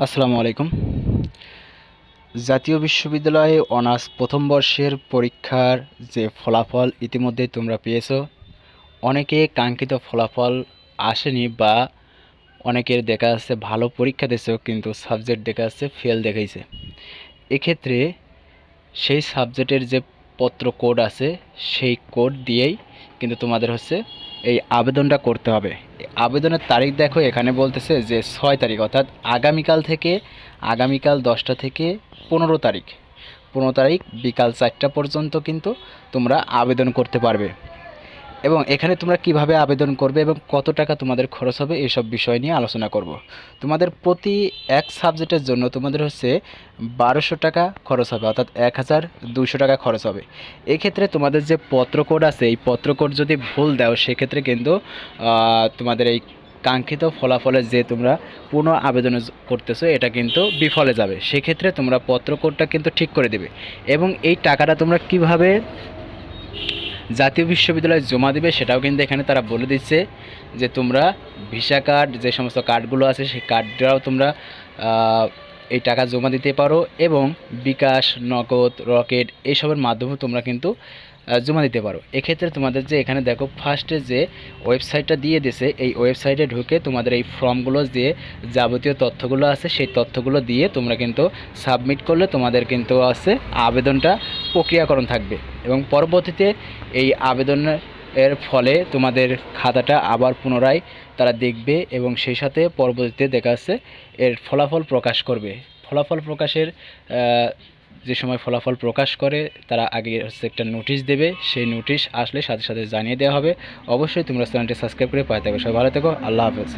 আসসালামু আলাইকুম। জাতীয় বিশ্ববিদ্যালয়ে অনার্স প্রথম বর্ষের পরীক্ষার যে ফলাফল ইতিমধ্যেই তোমরা পেয়েছো। অনেকে কাঙ্ক্ষিত ফলাফল আসেনি বা অনেকের দেখা যাচ্ছে ভালো পরীক্ষা দিয়েছো কিন্তু সাবজেক্ট দেখা যাচ্ছে ফেল দেখাইছে। এক্ষেত্রে সেই সাবজেক্টের যে পত্র কোড আছে সেই কোড দিয়েই কিন্তু তোমাদের হচ্ছে এই আবেদনটা করতে হবে। আবেদনের তারিখ দেখো এখানে বলতেছে যে 6 তারিখ, অর্থাৎ আগামীকাল 10টা থেকে 15 তারিখ, 15 তারিখ বিকাল 4টা পর্যন্ত কিন্তু তোমরা আবেদন করতে পারবে। এবং এখানে তোমরা কিভাবে আবেদন করবে এবং কত টাকা তোমাদের খরচ হবে এসব বিষয় নিয়ে আলোচনা করব। তোমাদের প্রতি এক সাবজেক্টের জন্য তোমাদের হচ্ছে 1200 টাকা খরচ হবে, অর্থাৎ 1200 টাকা খরচ হবে। এক্ষেত্রে তোমাদের যে পত্র কোড আছে এই পত্র কোড যদি ভুল দাও সেক্ষেত্রে কিন্তু তোমাদের এই কাঙ্ক্ষিত ফলাফলে যে তোমরা পুনঃ আবেদন করতেছো এটা কিন্তু বিফলে যাবে। সেক্ষেত্রে তোমরা পত্র কোডটা কিন্তু ঠিক করে দেবে। এবং এই টাকাটা তোমরা কিভাবে জাতীয় বিশ্ববিদ্যালয়ে জমা দিবে সেটাও কিন্তু এখানে তারা বলে দিচ্ছে যে তোমরা ভিসা কার্ড, যে সমস্ত কার্ডগুলো আছে সেই কার্ডটাও তোমরা এই টাকা জমা দিতে পারো এবং বিকাশ, নগদ, রকেট এইসবের মাধ্যমে তোমরা কিন্তু জমা দিতে পারো। এক্ষেত্রে তোমাদের যে এখানে দেখো ফার্স্টে যে ওয়েবসাইটটা দিয়ে দিয়েছে এই ওয়েবসাইটে ঢুকে তোমাদের এই ফর্মগুলো যে যাবতীয় তথ্যগুলো আছে সেই তথ্যগুলো দিয়ে তোমরা কিন্তু সাবমিট করলে তোমাদের কিন্তু আছে আবেদনটা প্রক্রিয়াকরণ থাকবে এবং পরবর্তীতে এই আবেদনের ফলে তোমাদের খাতাটা আবার পুনরায় তারা দেখবে এবং সেই সাথে পরবর্তীতে দেখা যাচ্ছে এর ফলাফল প্রকাশ করবে। ফলাফল প্রকাশের যে সময় ফলাফল প্রকাশ করে তারা আগে হচ্ছে একটা নোটিশ দেবে, সেই নোটিশ আসলে সাথে সাথে জানিয়ে দেওয়া হবে। অবশ্যই তোমরা চ্যানেলটি সাবস্ক্রাইব করে পাই থাকো। সবাই ভালো থেকো, আল্লাহ হাফেজ।